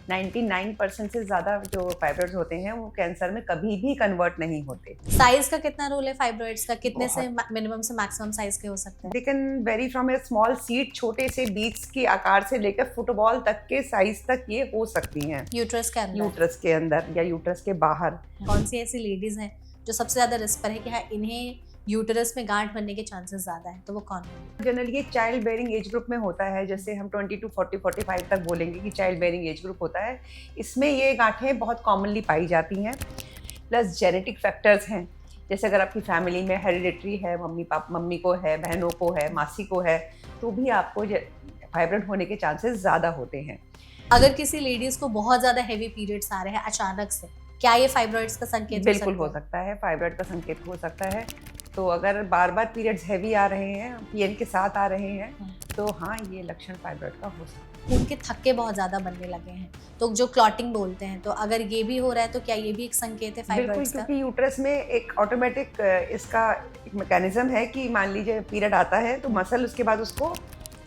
99% से ज़्यादा जो फाइब्रॉइड्स होते हैं वो कैंसर में कभी भी कन्वर्ट नहीं होते। साइज का कितना रोल है फाइब्रॉइड्स का? कितने से बहुत मिनिमम से मैक्सिमम साइज के हो सकते हैं? They can very from A small seed, छोटे से बीज के आकार से लेकर फुटबॉल तक के साइज तक ये हो सकती हैं यूट्रस के अंदर? यूट्रस के अंदर या यूट्रस के बाहर। कौन सी ऐसी लेडीज हैं जो सबसे ज्यादा रिस्क पर है कि हाँ इन्हें यूटरस में गांठ बनने के चांसेस ज्यादा हैं, तो वो कौन है? जनरली ये चाइल्ड बेयरिंग एज ग्रुप में होता है, जैसे हम 20 to 40 45 तक बोलेंगे कि चाइल्ड बेयरिंग एज ग्रुप होता है। इसमें ये गांठें बहुत कॉमनली पाई जाती हैं। प्लस जेनेटिक फैक्टर्स हैं, जैसे अगर आपकी फैमिली में हेरिडिटरी है, मम्मी को है, बहनों को है, मासी को है, तो भी आपको फाइब्रॉइड होने के चांसेस ज़्यादा होते हैं। अगर किसी लेडीज को बहुत ज्यादा हेवी पीरियड्स आ रहे हैं अचानक से, क्या ये फाइब्रॉइड्स का संकेत बिल्कुल हो सकता है, फाइब्रॉइड का संकेत हो सकता है। तो अगर बार बार पीरियड्स हैवी आ रहे हैं, पीएन के साथ आ रहे हैं, तो हाँ, ये लक्षण फाइब्रॉइड का हो सकता है। खून के थक्के बहुत ज्यादा बनने लगे हैं, तो जो क्लॉटिंग बोलते हैं, तो अगर ये भी हो रहा है तो क्या ये भी एक संकेत है बिल्कुल, फाइब्रॉइड्स का? क्योंकि यूट्रस में एक ऑटोमेटिक इसका एक मैकेनिज्म है कि मान लीजिए पीरियड आता है तो मसल उसके बाद उसको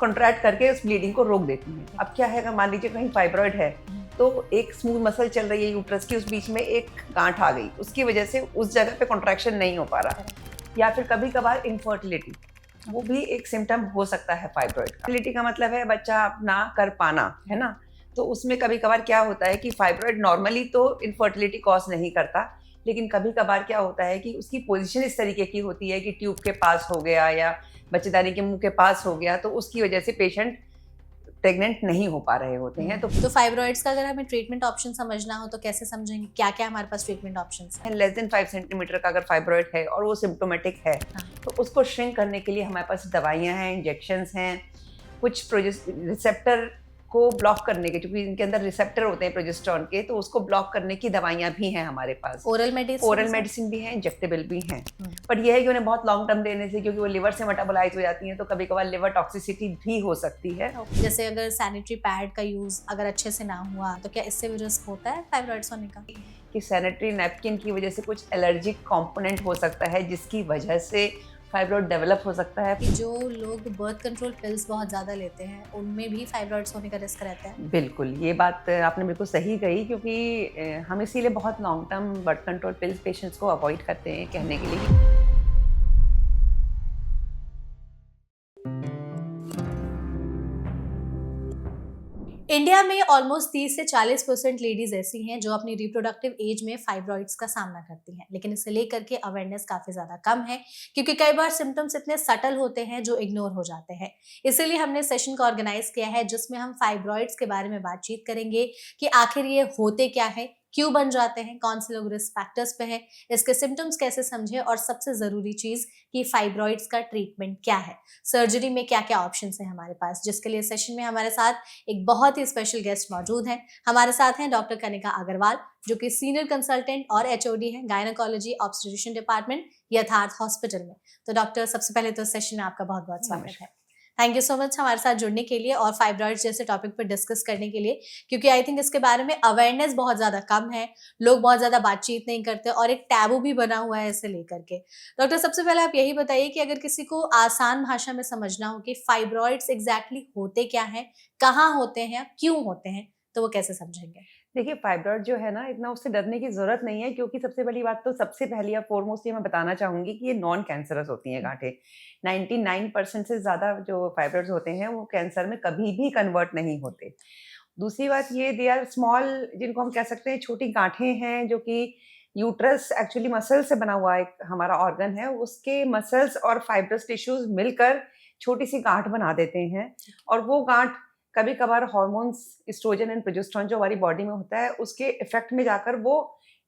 कॉन्ट्रैक्ट करके उस ब्लीडिंग को रोक देती है। अब क्या है, अगर मान लीजिए कहीं फाइब्रॉइड है तो एक स्मूथ मसल चल रही है यूट्रस की, उस बीच में एक गांठ आ गई, उसकी वजह से उस जगह पे कॉन्ट्रैक्शन नहीं हो पा रहा। या फिर कभी कभार इनफर्टिलिटी, वो भी एक सिम्टम हो सकता है फाइब्रॉइड का। फर्टिलिटी का मतलब है बच्चा ना कर पाना, है ना। तो उसमें कभी कभार क्या होता है कि फाइब्रॉइड नॉर्मली तो इनफर्टिलिटी कॉज नहीं करता, लेकिन कभी कभार क्या होता है कि उसकी पोजीशन इस तरीके की होती है कि ट्यूब के पास हो गया या बच्चेदानी के मुंह के पास हो गया, तो उसकी वजह से पेशेंट प्रेग्नेंट नहीं हो पा रहे होते हैं। तो फाइब्रॉइड्स का अगर हमें ट्रीटमेंट ऑप्शन समझना हो तो कैसे समझेंगे? क्या क्या हमारे पास ट्रीटमेंट ऑप्शंस हैं? लेस देन 5 सेंटीमीटर का अगर फाइब्रॉइड है और वो सिम्टोमेटिक है, तो उसको श्रिंक करने के लिए हमारे पास दवाइयाँ हैं, इंजेक्शंस हैं, कुछ रिसेप्टर को ब्लॉक करने के, क्योंकि इनके अंदर रिसेप्टर होते हैं प्रोजेस्टेरॉन के, तो उसको ब्लॉक करने की दवाइयाँ भी हैं हमारे पास। ओरल मेडिसिन भी है, इंजेक्टेबल भी हैं। पर यह है कि उन्हें बहुत लॉन्ग टर्म देने से, क्योंकि वो लिवर से मेटाबोलाइज हो जाती हैं, तो कभी कभार लिवर टॉक्सिसिटी भी हो सकती है। जैसे अगर सैनिटरी पैड का यूज अगर अच्छे से ना हुआ तो क्या इससे भी रिस्क होता है फाइब्रॉइड्स होने का? कि सैनिटरी नैपकिन की वजह से कुछ एलर्जिक कंपोनेंट हो सकता है, जिसकी वजह से फाइब्रॉइड डेवलप हो सकता है। कि जो लोग बर्थ कंट्रोल पिल्स बहुत ज़्यादा लेते हैं उनमें भी फाइब्रॉइड्स होने का रिस्क रहता है? बिल्कुल, ये बात आपने बिल्कुल सही कही, क्योंकि हम इसीलिए बहुत long term birth control pills patients को अवॉइड करते हैं कहने के लिए। इंडिया में ऑलमोस्ट 30 से 40% लेडीज ऐसी हैं जो अपनी रिप्रोडक्टिव एज में फाइब्रॉइड्स का सामना करती हैं, लेकिन इसे लेकर के अवेयरनेस काफी ज्यादा कम है क्योंकि कई बार सिम्टम्स इतने सटल होते हैं जो इग्नोर हो जाते हैं। इसीलिए हमने सेशन को ऑर्गेनाइज किया है जिसमें हम फाइब्रॉइड्स के बारे में बातचीत करेंगे कि आखिर ये होते क्या है, क्यों बन जाते हैं, कौन से लोग रिस्क फैक्टर्स पे हैं, इसके सिम्टम्स कैसे समझें और सबसे जरूरी चीज कि फाइब्रॉइड्स का ट्रीटमेंट क्या है, सर्जरी में क्या क्या ऑप्शंस हैं हमारे पास। जिसके लिए सेशन में हमारे साथ एक बहुत ही स्पेशल गेस्ट मौजूद हैं। हमारे साथ हैं डॉक्टर कनिका अग्रवाल जो कि सीनियर कंसल्टेंट और एचओडी हैं गायनेकोलॉजी ऑब्स्टेट्रिशियन डिपार्टमेंट यथार्थ हॉस्पिटल में। तो डॉक्टर, सबसे पहले तो सेशन में आपका बहुत बहुत स्वागत है। थैंक यू सो मच हमारे साथ जुड़ने के लिए और फाइब्रॉइड्स जैसे टॉपिक पर डिस्कस करने के लिए, क्योंकि आई थिंक इसके बारे में अवेयरनेस बहुत ज्यादा कम है, लोग बहुत ज्यादा बातचीत नहीं करते और एक टैबू भी बना हुआ है इसे लेकर के। डॉक्टर, सबसे पहले आप यही बताइए कि अगर किसी को आसान भाषा में समझना हो कि फाइब्रॉइड्स एग्जैक्टली होते क्या हैं, कहाँ होते हैं, क्यों होते हैं, तो वो कैसे समझेंगे? देखिए, फाइब्रॉइड जो है ना, इतना उससे डरने की ज़रूरत नहीं है, क्योंकि सबसे पहली बात तो सबसे पहली या फ़ॉरमोस्ट ये मैं बताना चाहूँगी कि ये नॉन कैंसरस होती हैं गाँठें। 99% से ज़्यादा जो फाइब्रॉइड्स होते हैं, वो कैंसर में कभी भी कन्वर्ट नहीं होते। दूसरी बात ये, दे आर स्मॉल, जिनको हम कह सकते हैं छोटी गाँठें हैं, जो कि यूट्रस एक्चुअली मसल से बना हुआ एक हमारा ऑर्गन है, उसके मसल्स और फाइब्रस टिश्यूज़ मिलकर छोटी-सी गाँठ बना देते हैं। और वो गाँठ कभी कभार हार्मोन्स एस्ट्रोजन एंड प्रोजेस्टेरॉन जो हमारी बॉडी में होता है, उसके इफेक्ट में जाकर वो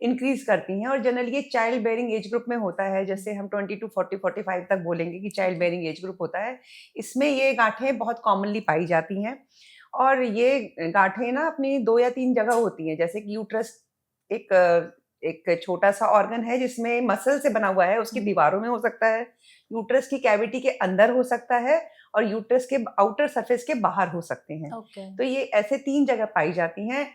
इंक्रीज करती हैं। और जनरली ये चाइल्ड बेयरिंग एज ग्रुप में होता है, जैसे हम 20 to 40 45 तक बोलेंगे कि चाइल्ड बेयरिंग एज ग्रुप होता है। इसमें ये गांठें बहुत कॉमनली पाई जाती हैं। और ये गांठें ना अपनी 2 या 3 जगह होती हैं, जैसे कि यूट्रस एक छोटा सा ऑर्गन है जिसमें मसल से बना हुआ है, उसकी दीवारों में हो सकता है, यूट्रस की कैविटी के अंदर हो सकता है, और यूट्रस के आउटर सरफेस के बाहर हो सकते हैं। Okay. तो ये ऐसे 3 जगह पाई जाती हैं।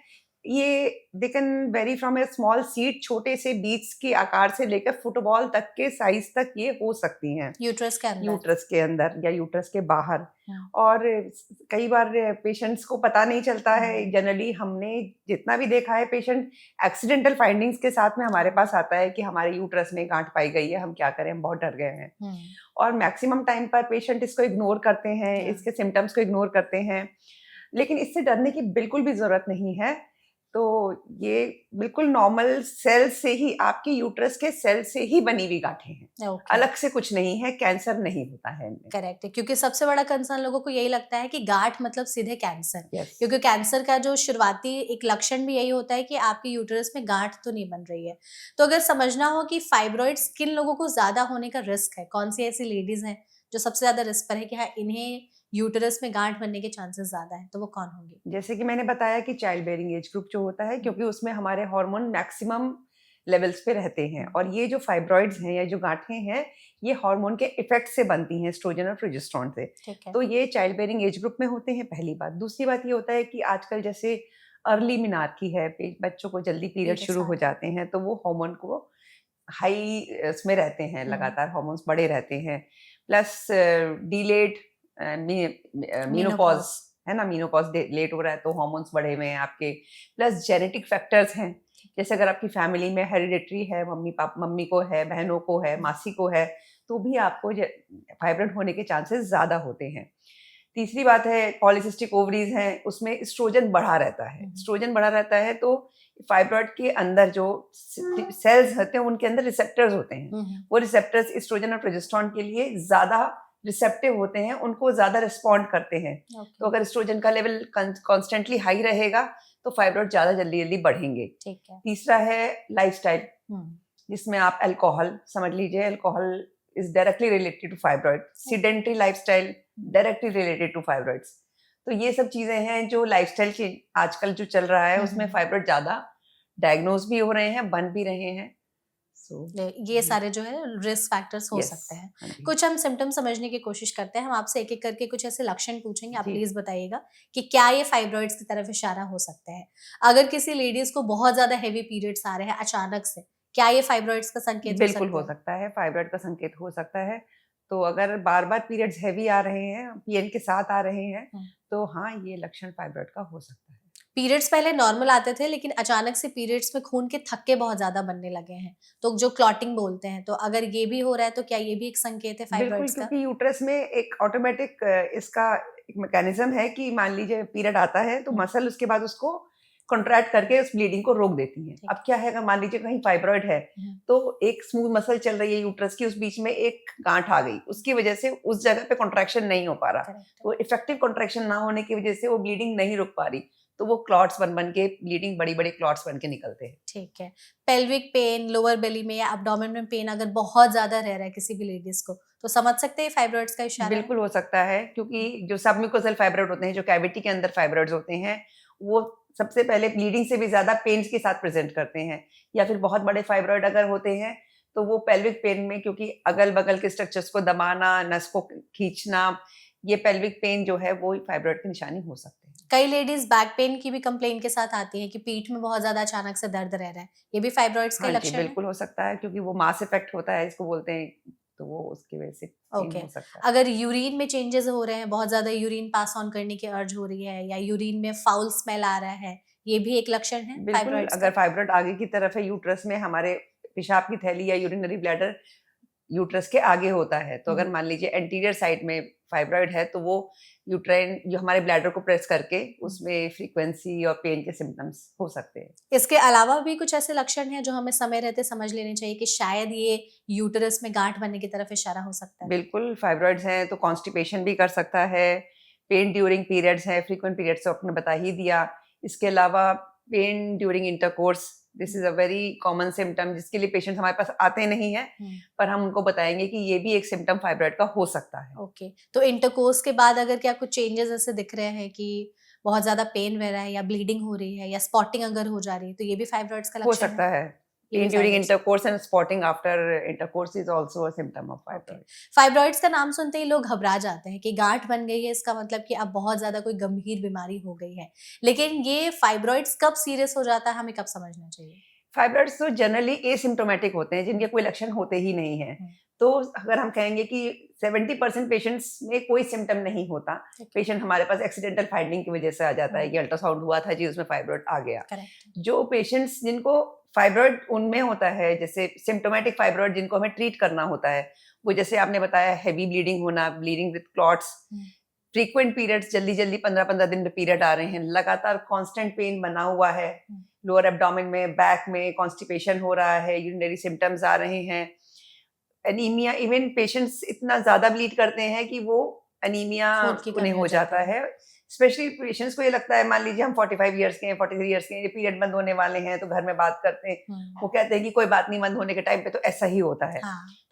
ये they can very from A small seed, छोटे से बीज के आकार से लेकर फुटबॉल तक के साइज तक ये हो सकती हैं यूट्रस के अंदर। यूट्रस के अंदर या यूट्रस के बाहर। हाँ। और कई बार पेशेंट्स को पता नहीं चलता है। जनरली हमने जितना भी देखा है, पेशेंट एक्सीडेंटल फाइंडिंग्स के साथ में हमारे पास आता है कि हमारे यूट्रस में गांठ पाई गई है, हम क्या करें, हम बहुत डर गए हैं। और मैक्सिमम टाइम पर पेशेंट इसको इग्नोर करते हैं, इसके सिम्टम्स को इग्नोर करते हैं, लेकिन इससे डरने की बिल्कुल भी जरूरत नहीं है। तो ये बिल्कुल नॉर्मल सेल से ही, आपके यूट्रस के सेल से ही बनी हुई गांठें हैं। अलग से कुछ नहीं है, कैंसर नहीं होता है इनमें। करेक्ट है, क्योंकि सबसे बड़ा कंसर्न लोगों को यही लगता है कि गांठ मतलब सीधे कैंसर। Yes. क्योंकि कैंसर का जो शुरुआती एक लक्षण भी यही होता है कि आपके यूट्रस में गांठ तो नहीं बन रही है। तो अगर समझना हो कि फाइब्रॉइड्स किन लोगों को ज्यादा होने का रिस्क है, कौन सी ऐसी लेडीज हैं जो सबसे ज्यादा रिस्क पर है कि हाँ इन्हें यूटेरस में गांठ बनने के चांसेस ज्यादा हैं, तो वो कौन होंगे? जैसे कि मैंने बताया कि चाइल्ड बेयरिंग एज ग्रुप जो होता है, क्योंकि उसमें हमारे हार्मोन मैक्सिमम लेवल्स पे रहते हैं, और ये जो फाइब्रॉइड्स हैं या जो गांठें हैं, ये हार्मोन के इफेक्ट से बनती हैं, एस्ट्रोजन और प्रोजेस्टेरोन से। तो ये चाइल्ड बेयरिंग एज ग्रुप में होते हैं, पहली बात। दूसरी बात ये होता है कि आजकल जैसे अर्ली मिनार्की है, बच्चों को जल्दी पीरियड शुरू हो जाते हैं, तो वो हार्मोन को हाई इसमें रहते हैं, लगातार हार्मोन्स बढ़े रहते हैं। प्लस डिलेड मीनोपॉज है ना, मीनोपॉज लेट हो रहा है तो हार्मोन्स बढ़े हुए हैं आपके। प्लस जेनेटिक फैक्टर्स हैं, जैसे अगर आपकी फैमिली में हेरिडिटरी है, मम्मी को है, बहनों को है, मासी को है, तो भी आपको फाइब्रॉइड होने के चांसेस ज्यादा होते हैं। तीसरी बात है पॉलीसिस्टिक ओवरीज हैं, उसमें एस्ट्रोजन बढ़ा रहता है। एस्ट्रोजन बढ़ा रहता है तो फाइब्रॉइड के अंदर जो सेल्स होते हैं उनके अंदर रिसेप्टर्स होते हैं। वो रिसेप्टर्स एस्ट्रोजन और प्रोजेस्टेरोन के लिए ज्यादा रिसेप्टिव होते हैं, उनको ज्यादा रिस्पॉन्ड करते हैं। तो अगर एस्ट्रोजन का लेवल कॉन्स्टेंटली हाई रहेगा तो फाइब्रॉइड ज्यादा जल्दी जल्दी बढ़ेंगे। तीसरा है लाइफस्टाइल, जिसमें आप अल्कोहल समझ लीजिए, alcohol is directly related to fibroid, sedentary lifestyle directly related to fibroids। तो ये सब चीजें हैं जो लाइफस्टाइल की आजकल जो चल रहा है उसमें फाइब्रोइड ज्यादा डायग्नोज भी हो रहे हैं, बन भी रहे हैं। ये सारे जो है रिस्क फैक्टर्स हो सकते हैं। कुछ हम सिम्टम समझने की कोशिश करते हैं, हम आपसे एक एक करके कुछ ऐसे लक्षण पूछेंगे, आप प्लीज बताइएगा कि क्या ये फाइब्रोइड्स की तरफ इशारा हो सकते हैं। अगर किसी लेडीज को बहुत ज्यादा हेवी पीरियड्स आ रहे हैं अचानक से, क्या ये फाइब्रॉइड्स का संकेत बिल्कुल हो सकता है, फाइब्रॉइड का संकेत हो सकता है। तो अगर बार बार पीरियड्स हैवी आ रहे हैं, पीएन के साथ आ रहे हैं, तो हाँ ये लक्षण फाइब्रॉइड का हो सकता है। पीरियड्स पहले नॉर्मल आते थे, लेकिन अचानक से पीरियड्स में खून के थक्के बहुत ज्यादा बनने लगे हैं, तो जो क्लॉटिंग बोलते हैं, तो अगर ये भी हो रहा है तो क्या ये भी एक संकेत है फाइब्रॉइड्स का? क्योंकि यूट्रस में एक ऑटोमेटिक इसका एक मैकेनिज्म है कि मान लीजिए पीरियड आता है तो मसल उसके बाद उसको कॉन्ट्रैक्ट करके उस ब्लीडिंग को रोक देती है। अब क्या है, अगर मान लीजिए कहीं फाइब्रॉइड है तो एक स्मूथ मसल चल रही है यूट्रस की, उस बीच में एक गांठ आ गई, उसकी वजह से उस जगह पे कॉन्ट्रैक्शन नहीं हो पा रहा, तो इफेक्टिव कॉन्ट्रैक्शन ना होने की वजह से वो ब्लीडिंग नहीं रुक पा रही, तो वो क्लॉट्स बन के ब्लीडिंग बड़ी बड़ी क्लॉट्स बन के निकलते हैं। ठीक है। पेल्विक पेन, लोअर बेली में या एब्डोमेन में पेन अगर बहुत ज्यादा रह रहा है किसी भी लेडीज को, तो समझ सकते हैं फाइब्रॉइड्स का इशारा? बिल्कुल हो सकता है, क्योंकि जो सबम्यूकोसल फाइब्रॉइड होते हैं, जो कैविटी के अंदर फाइब्रॉइड्स होते हैं, वो सबसे पहले ब्लीडिंग से भी ज्यादा पेन्स के साथ प्रेजेंट करते हैं। या फिर बहुत बड़े फाइब्रॉइड अगर होते हैं तो वो पेल्विक पेन में, क्योंकि अगल बगल के स्ट्रक्चर्स को दबाना, नस को खींचना, ये पेल्विक पेन जो है वो फाइब्रॉइड की निशानी हो सकते हैं। कई लेडीज बैक पेन की भी कंप्लेन के साथ आती हैं कि पीठ में बहुत ज्यादा अचानक से दर्द रह रहा है, ये भी फाइब्रॉइड्स का लक्षण है? बिल्कुल हो सकता है, क्योंकि वो मास इफेक्ट होता है, इसको बोलते हैं, तो वो उसकी वजह से हो सकता है। अगर यूरिन में चेंजेस हो रहे हैं, बहुत ज्यादा यूरिन पास ऑन करने की अर्ज हो रही है, या यूरिन में फाउल स्मेल आ रहा है, ये भी एक लक्षण है बिल्कुल। अगर फाइब्रॉइड आगे की तरफ है यूट्रस में, हमारे पेशाब की थैली या यूरिनरी ब्लैडर यूट्रस के आगे होता है, तो अगर मान लीजिए एंटीरियर साइड में फाइब्रॉइड है तो वो यूट्राइन जो हमारे ब्लैडर को प्रेस करके उसमें फ्रीक्वेंसी और पेन के सिम्टम्स हो सकते हैं। इसके अलावा भी कुछ ऐसे लक्षण हैं जो हमें समय रहते समझ लेने चाहिए कि शायद ये यूटेरस में गांठ बनने की तरफ इशारा हो सकता है? बिल्कुल, फाइब्रॉइड्स हैं तो कॉन्स्टिपेशन भी कर सकता है, पेन ड्यूरिंग पीरियड्स है, फ्रीक्वेंट पीरियड्स तो आपने बता ही दिया। इसके अलावा pen during intercourse, this is a very common symptom, जिसके लिए पेशेंट हमारे पास आते नहीं है, पर हम उनको बताएंगे कि ये भी एक सिम्टम फाइब्रॉइड का हो सकता है। ओके, तो इंटरकोर्स के बाद अगर क्या कुछ चेंजेस ऐसे दिख रहे हैं कि बहुत ज्यादा पेन रह रहा है, या ब्लीडिंग हो रही है, या स्पॉटिंग अगर हो जा रही है, तो ये भी फाइब्रॉइड्स का लक्षण हो सकता है। Pain during intercourse and spotting after intercourse is also a symptom of fibroid. Fibroids का नाम सुनते ही लोग घबरा जाते हैं कि गांठ बन गई है, इसका मतलब कि अब बहुत ज्यादा कोई गंभीर बीमारी हो गई है। लेकिन ये फाइब्रॉइड्स कब सीरियस हो जाता है, हमें कब समझना चाहिए? फाइब्रॉइड्स तो जनरली एसिम्प्टोमेटिक होते हैं, जिनके कोई लक्षण होते ही नहीं हैं। तो अगर हम कहेंगे कि 70% पेशेंट्स में कोई सिम्टम नहीं होता, पेशेंट हमारे पास एक्सीडेंटल फाइंडिंग की वजह से आ जाता है कि अल्ट्रासाउंड हुआ था जी, उसमें फाइब्रॉइड आ गया। जो पेशेंट्स जिनको फाइब्रॉइड उनमें होता है, जैसे सिम्प्टोमेटिक फाइब्रॉइड जिनको हमें ट्रीट करना होता है, वो जैसे आपने बताया हैवी ब्लीडिंग होना, bleeding with clots, frequent periods, जल्दी 15-15 दिन में पीरियड आ रहे हैं, लगातार कांस्टेंट पेन बना हुआ है लोअर एब्डोमेन में, बैक में, कॉन्स्टिपेशन हो रहा है, यूरिनरी सिम्टम्स आ रहे हैं, एनीमिया, इवन पेशेंट्स इतना ज्यादा ब्लीड करते हैं कि वो एनीमिया उन्हें हो जाता है। स्पेशली पेशेंट्स को ये लगता है, मान लीजिए हम 45 इयर्स के हैं, 43 इयर्स के हैं, ये पीरियड बंद होने वाले हैं, तो घर में बात करते हैं, वो कहते हैं कि कोई बात नहीं, बंद होने के टाइम पे तो ऐसा ही होता है।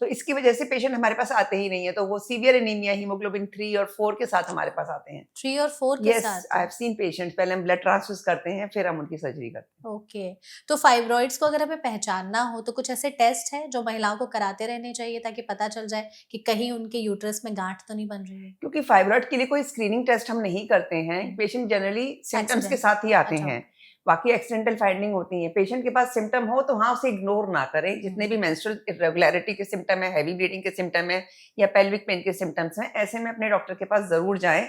तो इसकी वजह से पेशेंट हमारे पास आते ही नहीं है, तो वो सीवियर एनीमिया हीमोग्लोबिन 3 और 4 के साथ हमारे पास आते हैं। 3 और 4 के साथ? आई हैव सीन पेशेंट्स, पहले हम ब्लड ट्रांसफ्यूज करते हैं, फिर हम उनकी सर्जरी करते हैं। ओके, तो फाइब्रॉइड्स को अगर हमें पहचानना हो तो कुछ ऐसे टेस्ट है जो महिलाओं को कराते रहने चाहिए ताकि पता चल जाए कि कहीं उनके यूट्रस में गांठ तो नहीं बन रही है? क्योंकि फाइब्रॉइड के लिए कोई स्क्रीनिंग टेस्ट हम नहीं करते हैं, पेशेंट जनरली सिम्टम्स के साथ ही आते हैं, बाकी एक्सीडेंटल फाइंडिंग होती है। पेशेंट के पास सिम्टम हो तो हाँ, उसे इग्नोर ना करें। जितने भी मेंस्ट्रुअल इरेगुलरिटी के सिम्टम है, हैवी ब्लीडिंग के सिम्टम है या पेल्विक पेन के सिम्टम्स हैं, ऐसे में अपने डॉक्टर के पास जरूर जाएं।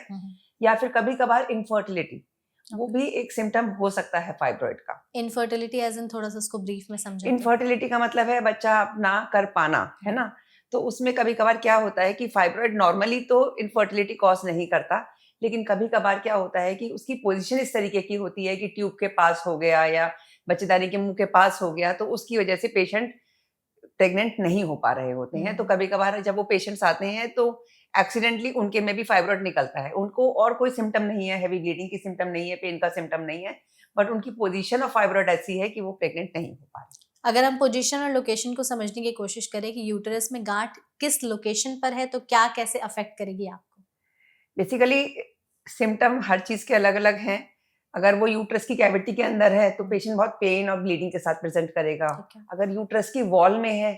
या फिर कभी कभार इनफर्टिलिटी, वो भी एक सिम्टम हो सकता है फाइब्रॉइड का। इनफर्टिलिटी एज इन, थोड़ा सा उसको ब्रीफ में समझें। इनफर्टिलिटी का मतलब है बच्चा ना कर पाना, है ना। तो उसमें कभी कभार क्या होता है कि फाइब्रॉइड नॉर्मली तो इनफर्टिलिटी कॉज नहीं करता, लेकिन कभी कभार क्या होता है कि उसकी पोजीशन इस तरीके की होती है कि ट्यूब के पास हो गया या बच्चेदानी के मुंह के पास हो गया, तो उसकी वजह से पेशेंट प्रेग्नेंट नहीं हो पा रहे होते हैं। तो कभी कभार जब वो पेशेंट्स आते हैं तो एक्सीडेंटली उनके में भी फाइब्रॉइड निकलता है, उनको और कोई सिम्टम नहीं है, हैवी ब्लीडिंग की सिम्टम नहीं है, पेन का सिम्टम नहीं है, बट उनकी पोजीशन ऑफ फाइब्रॉइड ऐसी है कि वो प्रेग्नेंट नहीं हो पा रही। अगर हम पोजीशन और लोकेशन को समझने की कोशिश करें कि यूटेरस में गांठ किस लोकेशन पर है, तो क्या कैसे अफेक्ट करेगी आपको? बेसिकली सिम्टम हर चीज के अलग अलग हैं। अगर वो यूट्रस की कैविटी के अंदर है तो पेशेंट बहुत पेन और ब्लीडिंग के साथ प्रेजेंट करेगा। अगर यूट्रस की वॉल में है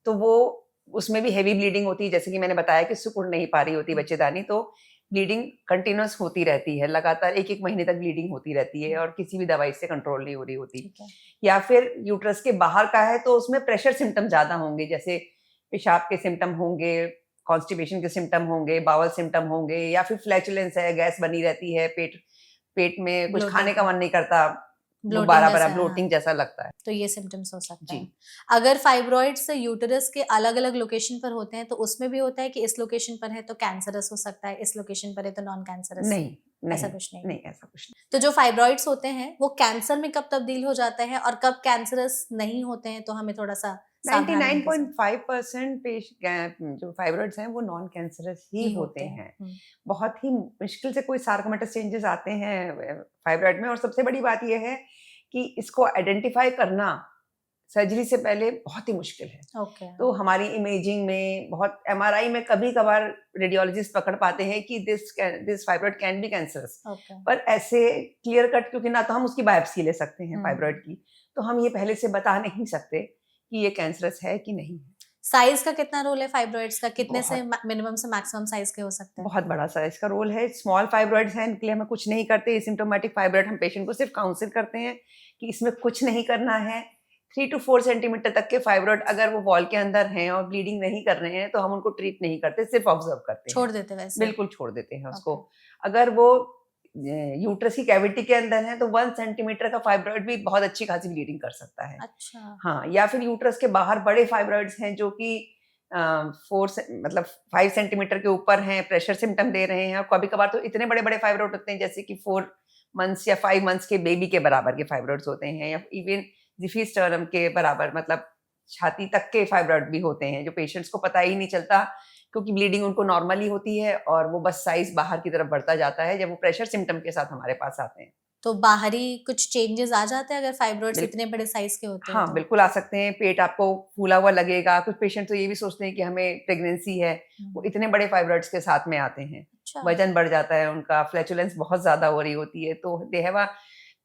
तो वो उसमें भी हेवी ब्लीडिंग होती है, जैसे कि मैंने बताया कि सिकुड़ नहीं पा रही होती बच्चेदानी, तो ब्लीडिंग कंटिन्यूअस होती रहती है, लगातार 1-1 महीने तक ब्लीडिंग होती रहती है और किसी भी दवाई से कंट्रोल नहीं हो रही होती। या फिर यूट्रस के बाहर का है तो उसमें प्रेशर सिम्टम ज्यादा होंगे, जैसे पेशाब के सिम्टम होंगे, कॉन्स्टिपेशन के सिम्टम होंगे, बावल सिम्टम होंगे, या फिर फ्लैचुलेंस है, गैस बनी रहती है, पेट में कुछ खाने का मन नहीं करता, बारह ब्लोटिंग जैसा लगता है, तो ये सिम्टम्स हो सकते हैं। अगर फाइब्रॉइड्स यूटेरस के अलग अलग लोकेशन पर होते हैं तो उसमें भी होता है कि इस लोकेशन पर है तो कैंसरस हो सकता है, इस लोकेशन पर है तो नॉन कैंसरस? नहीं, ऐसा कुछ नहीं, ऐसा कुछ नहीं। तो जो फाइब्रॉइड्स होते हैं वो कैंसर में कब तब्दील हो जाते हैं और कब कैंसरस नहीं होते हैं, तो हमें थोड़ा सा 99.5% जो फाइब्रॉइड्स हैं वो नॉन कैंसरस ही होते हैं। बहुत ही मुश्किल से कोई सार्कोमेटस चेंजेस आते हैं फाइब्रॉइड में, और सबसे बड़ी बात यह है कि इसको आइडेंटिफाई करना सर्जरी से पहले बहुत ही मुश्किल है। तो हमारी इमेजिंग में, बहुत एमआरआई में कभी कभार रेडियोलॉजिस्ट पकड़ पाते हैं कि this fibroid can be cancerous, पर ऐसे क्लियर कट, क्योंकि ना तो हम उसकी बायोप्सी ले सकते हैं फाइब्रॉइड की, तो हम ये पहले से बता नहीं सकते कि ये कैंसरस है कि नहीं है। साइज का कितना रोल है फाइब्रॉइड्स का? कितने से मिनिमम से मैक्सिमम साइज के हो सकते हैं? बहुत बड़ा साइज का रोल है। स्मॉल फाइब्रॉइड्स हैं, इनके लिए हम कुछ नहीं करते। एसिम्प्टोमेटिक फाइब्रॉइड हम पेशेंट को सिर्फ काउंसिल करते हैं कि इसमें कुछ नहीं करना है। 3 to 4 सेंटीमीटर तक के फाइब्रॉइड अगर वो वॉल के अंदर हैं और ब्लीडिंग नहीं कर रहे हैं तो हम उनको ट्रीट नहीं करते, सिर्फ ऑब्जर्व करते हैं, छोड़ देते हैं वैसे? बिल्कुल छोड़ देते हैं उसको। अगर वो यूट्रस की कैविटी के अंदर है तो 1 सेंटीमीटर का फाइब्रॉइड भी बहुत अच्छी खासी ब्लीडिंग कर सकता है। अच्छा। हाँ, या फिर यूट्रस के बाहर बड़े फाइब्रॉइड्स हैं जो कि 5 सेंटीमीटर के ऊपर हैं, प्रेशर सिम्टम दे रहे हैं, और कभी कभार तो इतने बड़े बड़े फाइब्रॉइड होते हैं जैसे कि 4 मंथ्स या 5 मंथ्स के बेबी के बराबर के फाइब्रॉइड्स होते हैं, या इवन जिफिस्टर्नम के बराबर, मतलब छाती तक के फाइब्रॉइड भी होते हैं, जो पेशेंट्स को पता ही नहीं चलता क्योंकि ब्लीडिंग उनको नॉर्मली होती है और वो बस साइज बाहर की तरफ बढ़ता जाता है जब वो प्रेशर सिम्टम के साथ हमारे पास आते हैं। तो बाहरी कुछ चेंजेस आ जाते हैं अगर फाइब्रॉइड्स इतने बड़े साइज के होते हैं? हाँ, बिल्कुल आ सकते हैं। पेट आपको फूला हुआ लगेगा। कुछ पेशेंट तो ये भी सोचते हैं कि हमें प्रेगनेंसी है, वो इतने बड़े फाइब्रॉइड्स के साथ में आते हैं। अच्छा। वजन बढ़ जाता है उनका, फ्लैचुलेंस बहुत ज्यादा हो रही होती है, तो they have a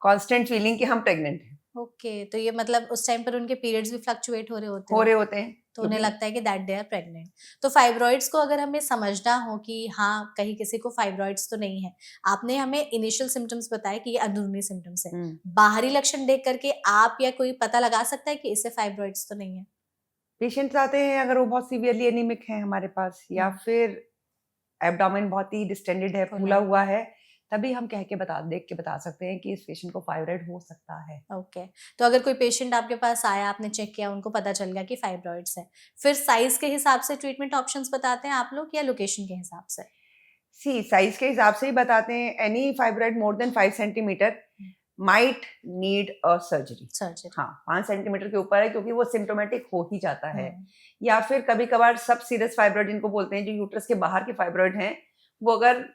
constant feeling कि हम प्रेग्नेंट हैं। ओके, तो ये मतलब उस टाइम पर उनके पीरियड्स भी फ्लक्चुएट हो रहे होते हैं तो उन्हें क्योंकि लगता है कि दैट दे आर प्रेग्नेंट। तो फाइब्रॉइड्स को अगर हमें समझना हो कि हाँ, कहीं किसी को फाइब्रॉइड्स तो नहीं है, आपने हमें इनिशियल सिम्पटम्स बताए कि ये अंदरूनी सिम्टम्स है। बाहरी लक्षण देख करके आप या कोई पता लगा सकता है कि इसे फाइब्रॉइड्स तो नहीं है? पेशेंट्स आते हैं अगर वो बहुत सीवियरली एनीमिक हैं हमारे पास या फिर एब्डोमेन बहुत ही डिस्टेंडेड है, फुल फूला है। हुआ है, तभी हम देख के बता सकते हैं कि इस पेशेंट को फाइब्रॉइड हो सकता है। ओके, तो अगर कोई पेशेंट आपके पास आया, आपने चेक किया, उनको पता चल गया कि फाइब्रॉइड्स है, फिर साइज़ के हिसाब से ट्रीटमेंट ऑप्शंस बताते हैं आप लोग या लोकेशन के हिसाब से? साइज के हिसाब से ही बताते हैं। Any fibroid more than 5 centimetre might need a surgery. Surgery. हाँ, 5 सेंटीमीटर के ऊपर है क्योंकि वो सिम्प्टोमेटिक हो ही जाता है। हुँ, या फिर कभी-कभार सब सीरियस फाइब्रॉइड जिनको बोलते हैं, जो यूट्रस के बाहर के फाइब्रॉइड हैं, वो अगर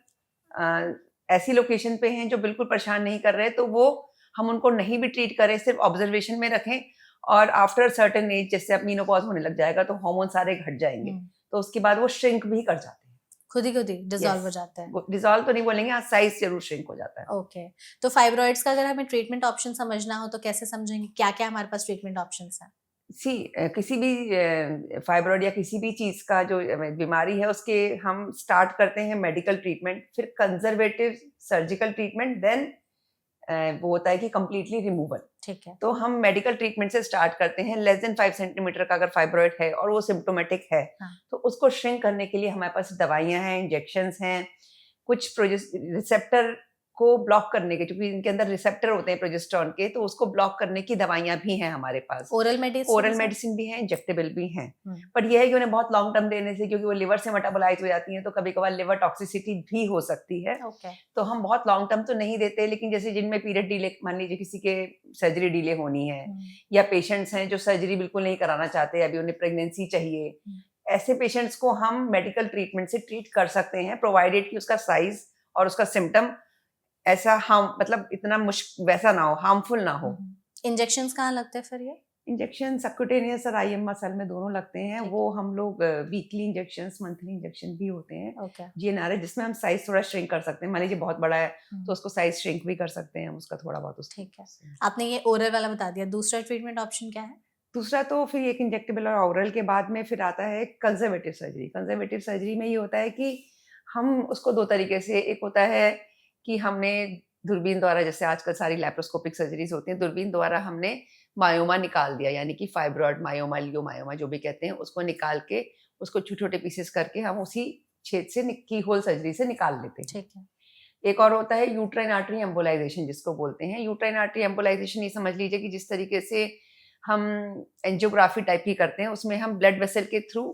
ऐसी लोकेशन पे हैं जो बिल्कुल परेशान नहीं कर रहे, तो वो हम उनको नहीं भी ट्रीट करें, सिर्फ ऑब्जर्वेशन में रखें और आफ्टर सर्टेन एज जैसे अब मेनोपॉज़ होने लग जाएगा तो हार्मोन सारे घट जाएँगे। हुँ। तो उसके बाद वो श्रिंक भी कर जाते हैं। खुद ही डिसॉल्व हो यस, जाता है। वो डिसॉल्व तो नहीं बोलेंगे, हाँ, साइज़ ज़रूर श्रिंक हो जाता है। ओके, तो फाइब्रॉइड्स का अगर हमें ट्रीटमेंट ऑप्शन समझना हो तो कैसे समझेंगे? क्या-क्या हमारे पास ट्रीटमेंट ऑप्शंस हैं? किसी भी फाइब्रॉइड या किसी भी चीज़ का जो बीमारी है उसके हम स्टार्ट करते हैं मेडिकल ट्रीटमेंट, फिर कंज़र्वेटिव सर्जिकल ट्रीटमेंट, देन वो होता है कि कंप्लीटली रिमूवल। ठीक है। तो हम मेडिकल ट्रीटमेंट से स्टार्ट करते हैं। लेस देन 5 सेंटीमीटर का अगर फाइब्रॉइड है और वो सिम्प्टोमेटिक है, हाँ। तो उसको श्रिंक करने के लिए हमारे पास दवाइयाँ हैं, इंजेक्शंस हैं, कुछ रिसेप्टर को ब्लॉक करने के, क्योंकि इनके अंदर रिसेप्टर होते हैं प्रोजेस्टेरॉन के, तो उसको ब्लॉक करने की दवाइयाँ भी हैं हमारे पास। ओरल ओरल मेडिसिन मेडिसिन भी है, इंजेक्टेबल भी हैं। हुँ, पर ये है कि उन्हें बहुत लॉन्ग टर्म देने से, क्योंकि वो लिवर से मेटाबोलाइज़ हो जाती हैं, तो कभी-कभार लिवर टॉक्सिसिटी भी हो सकती है। ओके। तो हम बहुत लॉन्ग टर्म तो नहीं देते, लेकिन जैसे जिनमें पीरियड डिले, मान लीजिए किसी के सर्जरी डिले होनी है हुँ, या पेशेंट्स हैं जो सर्जरी बिल्कुल नहीं कराना चाहते, अभी उन्हें प्रेगनेंसी चाहिए, हुँ। ऐसे पेशेंट्स को हम मेडिकल ट्रीटमेंट से ट्रीट कर सकते हैं, प्रोवाइडेड कि उसका साइज़ और उसका सिम्पटम ऐसा हार्म, मतलब इतना वैसा ना हो, हार्मफुल ना हो। हुँ, हुँ। इंजेक्शंस कहाँ लगते हैं फिर ये? इंजेक्शन सबक्यूटेनियस और आईएम मसल में दोनों लगते हैं। ठीक वो हम लोग वीकली इंजेक्शंस, मंथली इंजेक्शन भी होते हैं। ओके। जीएनआरएच जिसमें हम साइज़ थोड़ा श्रिंक कर सकते हैं। मान लीजिए बहुत बड़ा है, हुँ, तो उसको साइज़ श्रिंक भी कर सकते हैं हम उसका थोड़ा बहुत ठीक है। उससे। आपने ये ओरल वाला बता दिया, दूसरा ट्रीटमेंट ऑप्शन क्या है? दूसरा तो फिर एक इंजेक्टेबल और ओरल के बाद में फिर आता है कंज़र्वेटिव सर्जरी। कंज़र्वेटिव सर्जरी में ये होता है कि हम उसको 2 तरीके से, एक होता है कि हमने दूरबीन द्वारा, जैसे आजकल सारी लैप्रोस्कोपिक सर्जरीज़ होती हैं, दूरबीन द्वारा हमने मायोमा निकाल दिया, यानी कि फाइब्रॉइड, मायोमा, लियोमायोमा जो भी कहते हैं, उसको निकाल के, उसको छोटे-छोटे पीसेस करके हम उसी छेद से की होल सर्जरी से निकाल लेते हैं। ठीक है। एक और होता है यूट्राइन आर्टरी एम्बोलाइज़ेशन जिसको बोलते हैं। यूट्राइन आर्टरी एम्बोलाइज़ेशन ये समझ लीजिए कि जिस तरीके से हम एंजियोग्राफी टाइप की करते हैं, उसमें हम ब्लड वेसल के थ्रू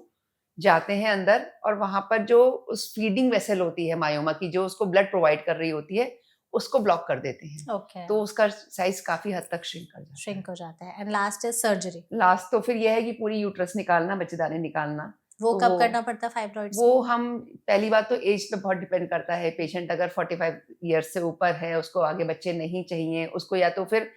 जाते हैं अंदर और वहाँ पर जो उस फीडिंग वेसल होती है मायोमा की, जो उसको ब्लड प्रोवाइड कर रही होती है, उसको ब्लॉक कर देते हैं। ओके, तो उसका साइज़ काफ़ी हद तक श्रिंक कर जाता है। श्रिंक हो जाता है and last is surgery. Last तो फिर ये है कि पूरी यूट्रस निकालना, बच्चेदानी निकालना। वो तो कब करना पड़ता है फाइब्रॉइड्स वो में? हम पहली बात तो एज पे बहुत डिपेंड करता है। पेशेंट अगर 45 ईयर्स से ऊपर है, उसको आगे बच्चे नहीं चाहिए, उसको या तो फिर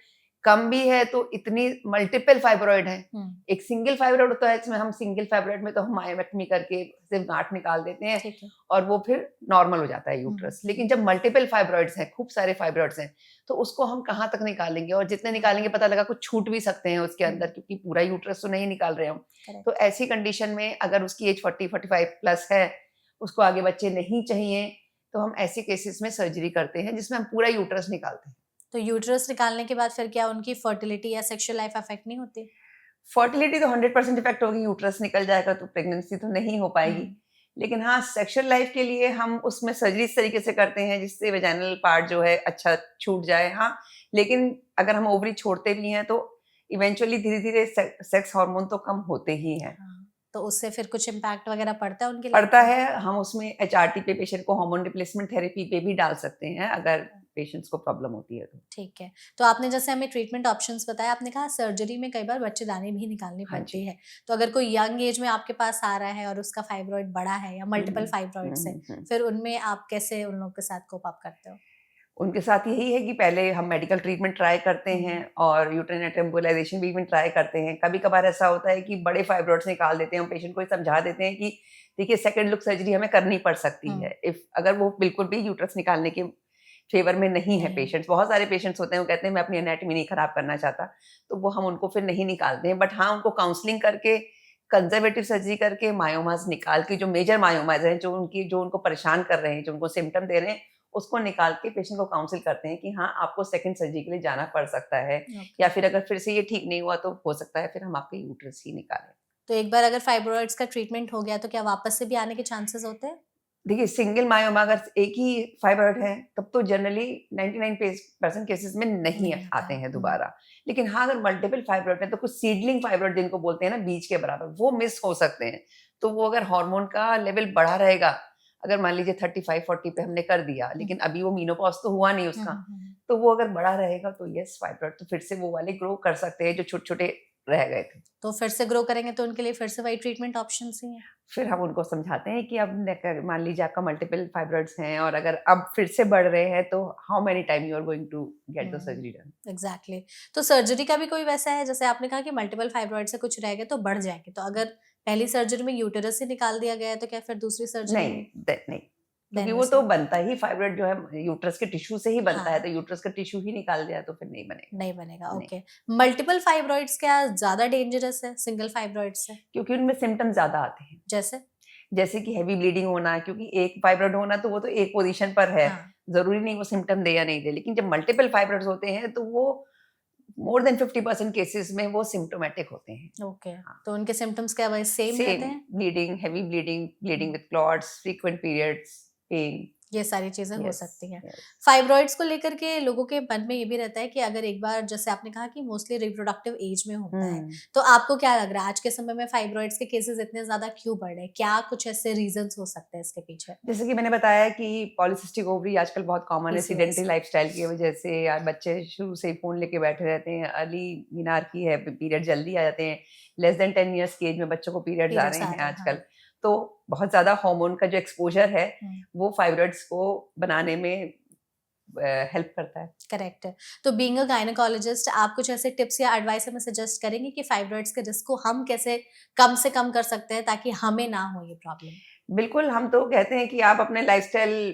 कम भी है तो इतनी मल्टीपल फाइब्रॉइड है। हुँ, एक सिंगल फाइब्रॉइड होता है, इसमें हम सिंगल फाइब्रॉइड में तो हम मायोमेक्टमी करके सिर्फ गाँठ निकाल देते हैं ठीक है। और वो फिर नॉर्मल हो जाता है हुँ, यूट्रस। लेकिन जब मल्टीपल फाइब्रॉइड्स हैं, खूब सारे फाइब्रॉइड्स हैं, तो उसको हम कहाँ तक निकालेंगे, और जितने निकालेंगे पता लगा कुछ छूट भी सकते हैं उसके अंदर, क्योंकि पूरा यूट्रस तो नहीं निकाल रहे हम। तो करेक्ट। ऐसी कंडीशन में अगर उसकी एज 40-45 प्लस है, उसको आगे बच्चे नहीं चाहिए, तो हम ऐसे केसेस में सर्जरी करते हैं जिसमें हम पूरा यूट्रस निकालते हैं। तो यूट्रस निकालने के बाद फिर क्या उनकी फर्टिलिटी या सेक्सुअल लाइफ अफेक्ट नहीं होती? फर्टिलिटी तो 100% इफेक्ट होगी, यूट्रस निकल जाएगा तो प्रेगनेंसी तो नहीं हो पाएगी। हुँ, लेकिन हाँ, सेक्सुअल लाइफ के लिए हम उसमें सर्जरी इस तरीके से करते हैं जिससे वेजाइनल पार्ट जो है अच्छा छूट जाए। हाँ, लेकिन अगर हम ओवरी छोड़ते भी हैं तो इवेंचुअली धीरे-धीरे सेक्स हार्मोन तो कम होते ही हैं। हाँ, तो उससे फिर कुछ इम्पैक्ट वगैरह पड़ता है उनकी लाइफ पड़ता में? है, हम उसमें एचआरटी पे पेशेंट को हार्मोन रिप्लेसमेंट थेरेपी पे भी डाल सकते हैं अगर पेशेंट्स को प्रॉब्लम होती है तो। ठीक है। तो आपने जैसे हमें ट्रीटमेंट ऑप्शंस बताए, आपने कहा सर्जरी में कई बार बच्चेदानी भी निकालनी हाँ पड़ती जी। है। तो अगर कोई यंग एज में आपके पास आ रहा है और उसका फाइब्रॉइड बड़ा है या हुँ, मल्टीपल हुँ। हुँ, फाइब्रॉइड्स है, हुँ, हुँ। फिर उनमें आप कैसे उन लोगों के साथ कोप अप करते हो? उनके साथ यही है कि पहले हम मेडिकल ट्रीटमेंट ट्राई करते हुँ, हैं और यूट्राइन एम्बोलाइजेशन भी इवन ट्राई करते हैं। कभी-कभार ऐसा होता है कि बड़े फाइब्रॉइड्स निकाल देते हैं, हम पेशेंट को ये समझा देते हैं कि देखिए सेकंड लुक सर्जरी हमें करनी पड़ सकती हुँ, है। इफ अगर वो बिल्कुल भी यूट्रस निकालने के फेवर में नहीं है नहीं। पेशेंट्स। बहुत सारे पेशेंट्स होते हैं, वो कहते हैं मैं अपनी एनाटॉमी नहीं खराब करना चाहता, तो वो हम उनको फिर नहीं निकालते हैं। बट हाँ, उनको काउंसलिंग करके, कंजर्वेटिव सर्जरी करके, मायोमास निकाल के, जो मेजर मायोमास हैं, जो उनको परेशान कर रहे हैं, जो उनको सिम्पटम दे रहे हैं, उसको निकाल के पेशेंट को काउंसिल करते हैं कि हाँ, आपको सेकंड सर्जरी के लिए जाना पड़ सकता है, ओके। या फिर अगर फिर से ये ठीक नहीं हुआ तो हो सकता है फिर हम आपके यूट्रस ही निकालें। तो एक बार अगर फाइब्रॉइड्स का ट्रीटमेंट हो गया तो क्या वापस से भी आने के चांसेस होते हैं? देखिए, सिंगल मायोमा अगर एक ही फाइब्रॉइड है, तब तो जनरली 99% केसेस में नहीं नहीं आता आते है। हैं दोबारा। लेकिन हाँ, अगर मल्टीपल फाइब्रॉइड है, तो कुछ सीडलिंग फाइब्रॉइड जिनको बोलते हैं ना, बीज के बराबर, वो मिस हो सकते हैं। तो वो अगर हार्मोन का लेवल बढ़ा रहेगा, अगर मान लीजिए 35-40 पे हमने कर दिया, हुँ, लेकिन अभी वो मेनोपॉज़ तो हुआ नहीं हुँ, उसका, हुँ, हुँ। तो वो अगर बढ़ा रहेगा तो येस, फाइब्रॉइड तो फिर से वो वाले ग्रो कर सकते हैं जो छोटे-छोटे रह गए थे। तो फिर से ग्रो करेंगे तो उनके लिए फिर से वही ट्रीटमेंट ऑप्शंस ही हैं? फिर हम उनको समझाते हैं कि अब मान लीजिए आपका मल्टीपल फाइब्रॉइड्स हैं और अगर अब फिर से बढ़ रहे हैं, तो how many time you are going to get the hmm, surgery done. Exactly. तो सर्जरी का भी कोई वैसा है, जैसे आपने कहा कि मल्टीपल फाइब्रॉइड से कुछ रह गए तो बढ़ जाएँगे, तो अगर पहली सर्जरी में यूटेरस ही निकाल दिया गया है तो क्या फिर दूसरी सर्जरी नहीं, में नहीं, क्योंकि देन वो तो वैसा बनता ही फाइब्रॉइड जो है यूट्रस के टिश्यू से ही बनता है, हाँ, तो यूट्रस का टिश्यू ही निकाल दिया तो फिर नहीं बनेगा। नहीं बनेगा, नहीं, ओके। मल्टीपल फाइब्रॉइड्स क्या ज़्यादा डेंजरस है सिंगल फाइब्रॉइड से? क्योंकि उनमें सिम्पटम्स ज़्यादा आते हैं। जैसे? जैसे कि हेवी ब्लीडिंग होना, क्योंकि एक फाइब्रॉइड होना तो वो तो एक पोज़ीशन पर है, हाँ, ज़रूरी नहीं वो सिम्पटम दे या नहीं दे। लेकिन जब मल्टीपल फाइब्रॉइड्स होते हैं, तो वो मोर देन 50% केसेज़ में वो सिम्प्टोमैटिक होते हैं। ओके। हाँ। तो उनके सिम्पटम्स क्या वही सेम रहते सेम हैं? Bleeding, heavy bleeding, bleeding hmm. With clots, frequent periods, pain. ये सारी चीज़ें हो यस, सकती हैं। यस। फाइब्रॉइड्स को लेकर के लोगों के मन में ये भी रहता है कि अगर एक बार, जैसे आपने कहा कि मोस्टली रिप्रोडक्टिव एज में होता है, हुँ। तो आपको क्या लग रहा है आज के समय में फाइब्रॉइड्स के केसेज़ इतने ज़्यादा क्यों बढ़ रहे हैं? क्या कुछ ऐसे रीज़न्स हो सकते हैं इसके पीछे? जैसे कि मैंने बताया कि पॉलिसिस्टिक ओवरी आजकल बहुत कॉमन है, पीसीओएस सेडेंटरी हाँ, लाइफ़स्टाइल की वजह से या बच्चे शुरू से ही फ़ोन लेके बैठे रहते हैं, अर्ली मेनॉर्की है, पीरियड जल्दी आ जाते हैं, लेस देन 10 इयर्स की एज में बच्चों को पीरियड्स आ पीरियड्स रहे आ हैं रहे हैं, आजकल। हाँ। तो बहुत ज़्यादा हार्मोन का जो एक्सपोज़र है, हुँ, वो फाइब्रॉइड्स को बनाने में हेल्प करता है। करेक्ट है। तो बीइंग अ गायनेकोलॉजिस्ट आप कुछ ऐसे टिप्स या एडवाइस हमें सजेस्ट करेंगे कि फाइब्रॉइड्स के रिस्क को हम कैसे कम से कम कर सकते हैं ताकि हमें ना हो ये प्रॉब्लम? बिल्कुल, हम तो कहते हैं कि आप अपने लाइफ़स्टाइल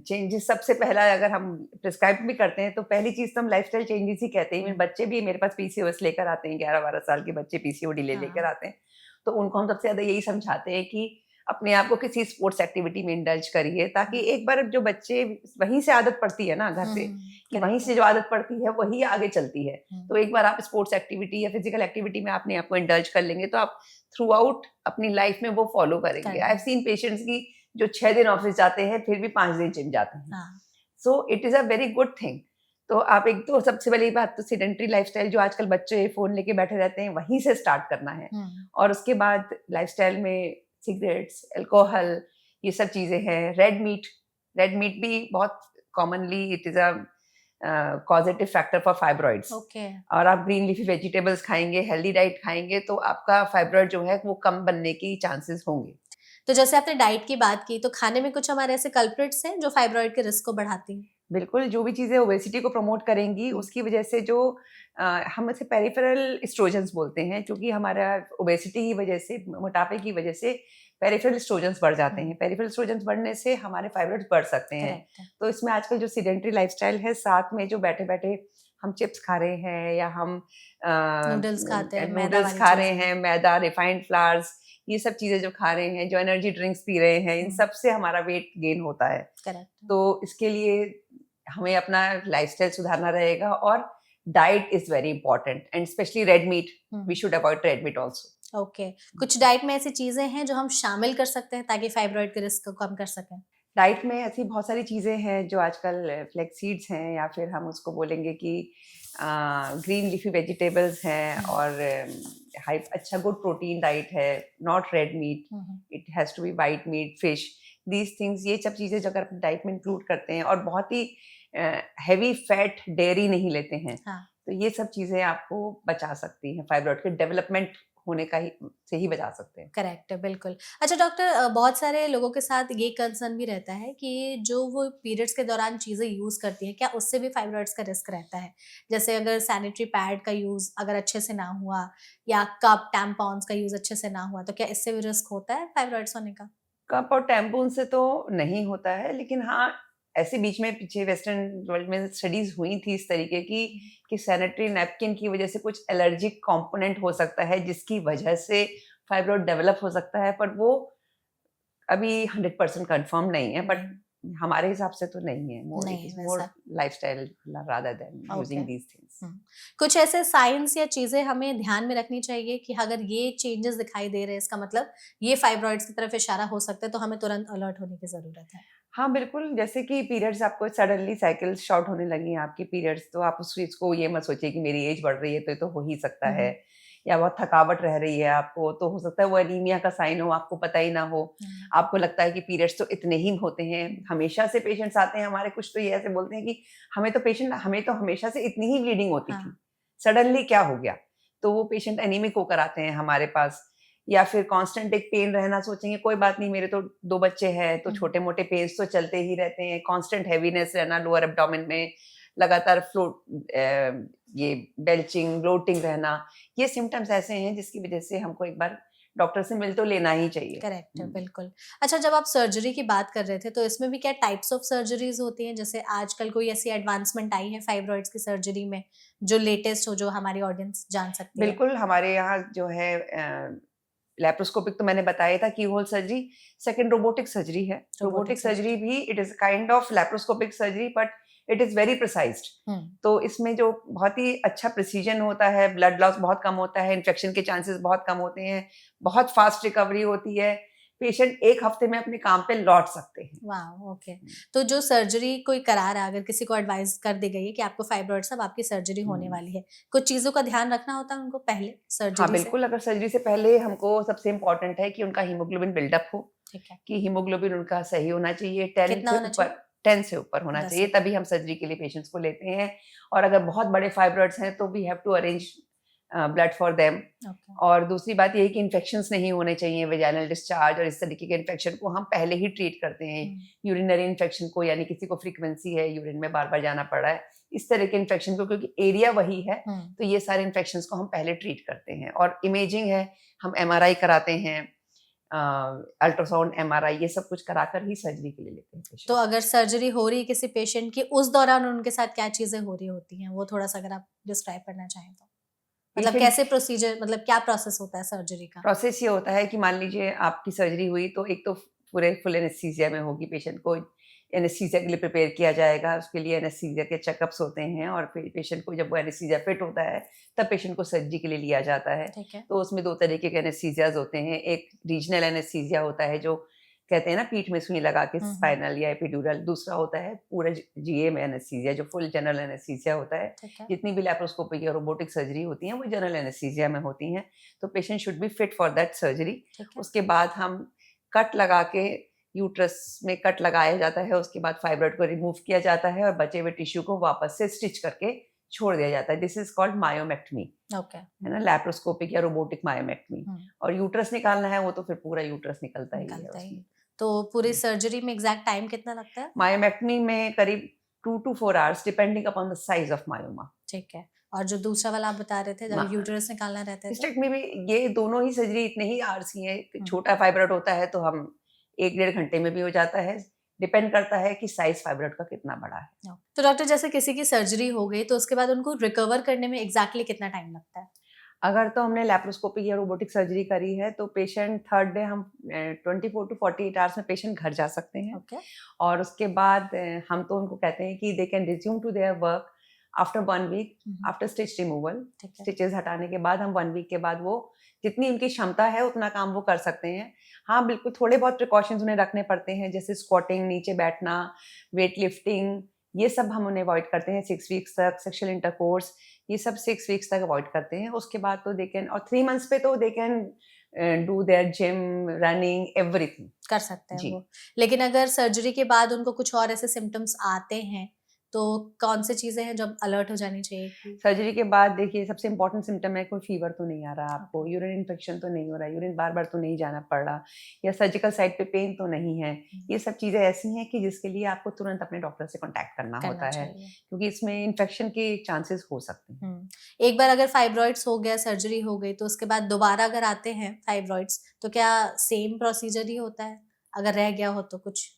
चेंजेज़ सबसे पहला अगर हम प्रिस्क्राइब भी करते हैं, तो पहली चीज़ तो हम लाइफ़स्टाइल चेंजेज़ ही कहते हैं। इवन हुँ, बच्चे भी मेरे पास पीसीओएस लेकर आते हैं, 11-12 साल के बच्चे पीसीओडी लेकर हाँ। आते हैं। तो उनको हम सबसे ज़्यादा यही समझाते हैं कि अपने आप को किसी स्पोर्ट्स एक्टिविटी में इंडल्ज करिए, ताकि हुँ, एक बार जो बच्चे वहीं से आदत पड़ती है ना घर हुँ, से, हुँ, कि वहीं करेक्ट है। से जो आदत पड़ती है, वही आगे चलती है। हुँ, तो एक बार आप स्पोर्ट्स एक्टिविटी या फिज़िकल एक्टिविटी में अपने आप को इंडल्ज कर लेंगे, तो आप थ्रू आउट अपनी लाइफ़ में वो फ़ॉलो करेंगे। आई हैव करेंगे। सीन पेशेंट्स की जो 6 दिन ऑफिस जाते हैं, फिर भी 5 दिन जिम जाते हैं। हाँ। So it is a very good thing. तो आप एक तो सबसे पहली बात तो सेडेंटरी लाइफ़स्टाइल जो आजकल बच्चे फ़ोन लेके बैठे रहते हैं, वहीं से स्टार्ट करना है। हुँ, और उसके बाद लाइफ़स्टाइल में सिगरेट्स, अल्कोहल, ये सब चीज़ें हैं। रेड मीट भी बहुत commonly it is a causative factor for fibroids. Okay. और आप ग्रीन लीफी वेजिटेबल्स खाएँगे, हेल्दी डाइट खाएँगे, तो आपका फाइब्रॉइड जो है वो कम बनने की चांसेस होंगे। तो जैसे आपने डाइट की बात की, तो खाने में कुछ हमारे ऐसे कल्प्रिट्स हैं जो फाइब्रॉइड के रिस्क को बढ़ाती हैं? बिल्कुल, जो भी चीज़ें ओबेसिटी को प्रमोट करेंगी, हुँ, उसकी वजह से जो हम इसे पेरिफेरल एस्ट्रोजेंस बोलते हैं, क्योंकि हमारा ओबेसिटी की वजह से, मोटापे की वजह से पेरिफेरल एस्ट्रोजेंस बढ़ जाते हैं। हुँ, पेरिफेरल एस्ट्रोजेंस बढ़ने से हमारे फाइब्रॉइड्स बढ़ सकते हैं। करेक्ट है। तो इसमें आजकल जो सेडेंटरी लाइफ़स्टाइल है, साथ में जो बैठे-बैठे हम चिप्स खा रहे हैं या हम नूडल्स खाते हैं, मैदा नूडल्स वाली खा रहे चीज़ें। हैं, मैदा, रिफाइंड फ्लावर्स, ये सब चीज़ें जो खा रहे हैं, जो एनर्जी ड्रिंक्स पी रहे हैं, इन हुँ, सब से हमारा वेट गेन होता है। करेक्ट है। तो इसके लिए हमें अपना लाइफ़स्टाइल सुधारना रहेगा, और diet is very important and specially red meat, we hmm, should avoid red meat also. Okay. कुछ डाइट में ऐसी चीज़ें हैं जो हम शामिल कर सकते हैं ताकि फाइब्रॉइड के रिस्क को कम कर सकें? डाइट में ऐसी बहुत सारी चीज़ें हैं जो आजकल फ्लेक्स सीड्स हैं, या फिर हम उसको बोलेंगे कि ग्रीन लीफी वेजिटेबल्स हैं, हुँ, और हाई अच्छा गुड प्रोटीन डाइट है, not red meat, hmm, hmm, it has to be white meat, fish, these things, ये सब चीज़ें जो अगर अपनी डाइट में इंक्लूड करते हैं, और बहुत ही हेवी फैट डेयरी नहीं लेते हैं, हाँ। तो ये सब चीज़ें आपको बचा सकती हैं, फाइब्रॉइड के डेवलपमेंट होने का ही से ही बचा सकते हैं। करेक्ट है, बिल्कुल। अच्छा डॉक्टर, बहुत सारे लोगों के साथ ये कंसर्न भी रहता है कि जो वो पीरियड्स के दौरान चीज़ें यूज़ करती हैं, क्या उससे भी फाइब्रॉइड्स का रिस्क रहता है? जैसे अगर सैनिटरी पैड का यूज़ अगर अच्छे से ना हुआ या कप, टैम्पॉन्स का यूज़ अच्छे से ना हुआ, तो क्या इससे भी रिस्क होता है फाइब्रॉइड्स होने का? कप और टैम्पून से तो नहीं होता है, लेकिन हाँ, ऐसे बीच में पीछे वेस्टर्न वर्ल्ड में स्टडीज हुई थी इस तरीके की कि सैनिटरी नैपकिन की वजह से कुछ एलर्जिक कंपोनेंट हो सकता है जिसकी वजह से फाइब्रॉइड डेवलप हो सकता है, पर वो अभी 100% कंफर्म नहीं है, बट हमारे हिसाब से तो नहीं है। मोर इट नहीं इज मोर वैसा। Lifestyle rather than okay. Using these things. कुछ ऐसे साइंस या चीजें हमें ध्यान में रखनी चाहिए कि अगर ये चेंजेस दिखाई दे रहे हैं इसका मतलब ये फाइब्रॉइड्स की तरफ इशारा हो सकता है, तो हमें तुरंत अलर्ट होने की जरूरत है। हाँ, बिल्कुल, जैसे कि पीरियड्स आपको सडनली साइकिल्स शॉर्ट होने लगी हैं आपकी पीरियड्स, तो आप उस चीज़ को ये मत सोचिए कि मेरी एज बढ़ रही है, तो ये तो हो ही सकता है। हम्म, या बहुत थकावट रह रही है आपको, तो हो सकता है वो एनीमिया का साइन हो, आपको पता ही ना हो। हम्म, आपको लगता है कि पीरियड्स तो इतने ही होते हैं, हमेशा से पेशेंट्स आते हैं हमारे, कुछ तो ये ऐसे बोलते हैं कि हमें तो हमेशा से इतनी ही ब्लीडिंग होती थी, हाँ, सडनली क्या हो गया? तो वो पेशेंट एनीमिक होकर आते हैं हमारे पास। या फिर कांस्टेंट एक पेन रहना, सोचेंगे कोई बात नहीं, मेरे तो 2 बच्चे हैं, तो हम्म, छोटे-मोटे पेन्स तो चलते ही रहते हैं। कांस्टेंट हेवीनेस रहना लोअर एब्डोमेन में, लगातार ये बेल्चिंग, ब्लोटिंग रहना, ये सिम्पटम्स ऐसे हैं जिसकी वजह से हमको एक बार डॉक्टर से मिल तो लेना ही चाहिए। करेक्ट है, हुँ। बिल्कुल। अच्छा, जब आप सर्जरी की बात कर रहे थे, तो इसमें भी क्या टाइप्स ऑफ सर्जरीज होती हैं? जैसे आजकल कोई ऐसी एडवांसमेंट आई है फाइब्रॉइड्स की सर्जरी में, जो लेटेस्ट हो, जो हमारी ऑडियंस जान सकती है? बिल्कुल, हमारे यहाँ जो है लैप्रोस्कोपिक तो मैंने बताया था, keyhole surgery, second robotic surgery है। Robotic robotic surgery surgery. भी it is kind of laparoscopic surgery, but it is very precised. हुँ, तो इसमें जो बहुत ही अच्छा प्रिसिजन होता है, ब्लड लॉस बहुत कम होता है, इन्फेक्शन के चांसेस बहुत कम होते हैं, बहुत फास्ट रिकवरी होती है, पेशेंट 1 हफ्ते में अपने काम पे लौट सकते हैं। वाह! ओके। तो जो सर्जरी कोई करा रहा है, अगर किसी को एडवाइस कर दी गई है कि आपको फाइब्रॉइड्स, अब आपकी सर्जरी होने हुँ। वाली है, कुछ चीज़ों का ध्यान रखना होता है उनको पहले हाँ, सर्जरी से? बिल्कुल, अगर सर्जरी से पहले हमको सबसे इम्पोर्टेंट है कि उनका हीमोग्लोबिन बिल्डअप हो, ठीक है। कि हीमोग्लोबिन उनका सही होना चाहिए, 10 कितना से होना ऊपर, चाहिए? 10 से ऊपर होना 10 चाहिए, से ऊपर। तभी हम सर्जरी के लिए पेशेंट्स को लेते हैं। और अगर बहुत बड़े फाइब्रॉइड्स हैं, तो we have to arrange blood for them. Okay. और दूसरी बात ये है कि इन्फेक्शंस नहीं होने चाहिए, वेजाइनल डिस्चार्ज और इस तरीके के इन्फेक्शन को हम पहले ही ट्रीट करते हैं। हुँ, यूरिनरी इन्फेक्शन को, यानी किसी को फ्रीक्वेंसी है, यूरिन में बार-बार जाना पड़ रहा है, इस तरह के इन्फेक्शन को, क्योंकि एरिया वही है, हुँ। तो ये सारे इन्फेक्शंस को हम पहले ट्रीट करते हैं। और इमेजिंग है, हम एमआरआई कराते हैं, अल्ट्रासाउंड, एमआरआई, ये सब कुछ कराकर ही सर्जरी के लिए लेते हैं तो पेशेंट्स। अगर सर्जरी हो रही है किसी पेशेंट की, उस दौरान उनके साथ क्या चीज़ें हो रही होती हैं? वो थोड़ा-सा अगर आप डिस्क्राइब करना चाहें तो? मतलब पेशेंट कैसे प्रोसीजर, मतलब क्या प्रोसेस होता है सर्जरी का? प्रोसेस ये होता है कि मान लीजिए आपकी सर्जरी हुई, तो एक तो पूरे फुल एनेस्थीसिया में होगी, पेशेंट को एनेस्थीसिया के लिए प्रिपेयर किया जाएगा, उसके लिए एनेस्थीसिया के चेकअप्स होते हैं, और फिर पेशेंट को जब वो एनेस्थीसिया फिट होता है, तब पेशेंट को सर्जरी के लिए लिया जाता है। ठीक है। तो उसमें 2 तरीके के एनेस्थीसियाज़ होते हैं, एक रीजनल एनेस्थीसिया होता है, जो कहते हैं ना पीठ में सुई लगा के, हुँ, हुँ। स्पाइनल या एपिड्यूरल। दूसरा होता है पूरा जीए में एनेस्थीसिया, जो फुल जनरल एनेस्थीसिया होता है। ठीक है, जितनी भी लैप्रोस्कोपिक या रोबोटिक सर्जरी होती हैं, वो जनरल एनेस्थीसिया में होती हैं। तो patient should be fit for that surgery. ठीक है। उसके बाद हम कट लगा के, यूट्रस में कट लगाया जाता है, उसके बाद फाइब्रॉइड को रिमूव किया जाता है और बचे हुए टिश्यू को वापस से स्टिच करके छोड़ दिया जाता है। This is called myomectomy, okay. है ना, लैप्रोस्कोपिक या रोबोटिक मायोमेक्टमी। हुँ, और यूट्रस निकालना है, वो तो फिर पूरा यूट्रस निकलता ही है निकलता ही उसमें। है। तो पूरी सर्जरी में एग्ज़ैक्ट टाइम कितना लगता है? मायोमेक्टमी में करीब 2 to 4 hours, depending upon the size of myoma. ठीक है। और जो दूसरा वाला आप बता रहे थे, मा जब यूटेरस निकालना रहता है तो? हिस्टेरेक्टमी में ये दोनों ही सर्जरी इतने ही आवर्स की हैं। हुँ, छोटा फाइब्रॉइड होता है तो हम 1 डेढ़ घंटे में भी हो जाता है। डिपेंड करता है कि साइज़ फाइब्रॉइड का कितना बड़ा है। तो डॉक्टर, जैसे किसी की सर्जरी हो गई, तो उसके बाद उनको रिकवर करने में एग्ज़ैक्टली कितना टाइम लगता है? अगर तो हमने लैप्रोस्कोपिक या रोबोटिक सर्जरी करी है, तो पेशेंट 3rd डे हम 24 टू 48 आवर्स में पेशेंट घर जा सकते हैं। ओके। और उसके बाद हम तो उनको कहते हैं कि they can resume to their work after 1 week, hmm, hmm. After stitch removal. ठीक है। स्टिचेज़ हटाने के बाद हम 1 वीक के बाद वो जितनी उनकी क्षमता है उतना काम वो कर सकते हैं। हाँ, बिल्कुल थोड़े बहुत प्रिकॉशंस उन्हें रखने पड़ते हैं, जैसे स्क्वाटिंग, नीचे बैठना, वेट लिफ्टिंग, ये सब हम उन्हें अवॉइड करते हैं 6 वीक्स तक। सेक्सुअल इंटरकोर्स, ये सब 6 वीक्स तक अवॉइड करते हैं। उसके बाद तो दे कैन, और 3 मंथ्स पे तो they can do their gym, running, everything. कर सकते हैं जी। वो। लेकिन अगर सर्जरी के बाद उनको कुछ और ऐसे सिम्पटम्स आते हैं, तो कौन सी चीज़ें हैं जो अलर्ट हो जानी चाहिए कि? सर्जरी के बाद देखिए सबसे इम्पोर्टेंट सिम्पटम है, कोई फीवर तो नहीं आ रहा आपको, ओके। यूरिन इन्फेक्शन तो नहीं हो रहा, यूरिन बार-बार तो नहीं जाना पड़ रहा, या सर्जिकल साइट पे पेन तो नहीं है। हुँ, ये सब चीज़ें ऐसी हैं कि जिसके लिए आपको तुरंत अपने डॉक्टर से कॉन्टैक्ट करना करना होता है, चाहिए। क्योंकि इसमें इन्फेक्शन के चांसेस हो सकते हैं। हुँ। एक बार अगर फाइब्रॉइड्स हो गया, सर्जरी हो गई, तो उसके बाद दोबारा अगर आते हैं फाइब्रॉइड्स, तो क्या सेम प्रोसीजर ही होता है? अगर रह गया हो तो कुछ?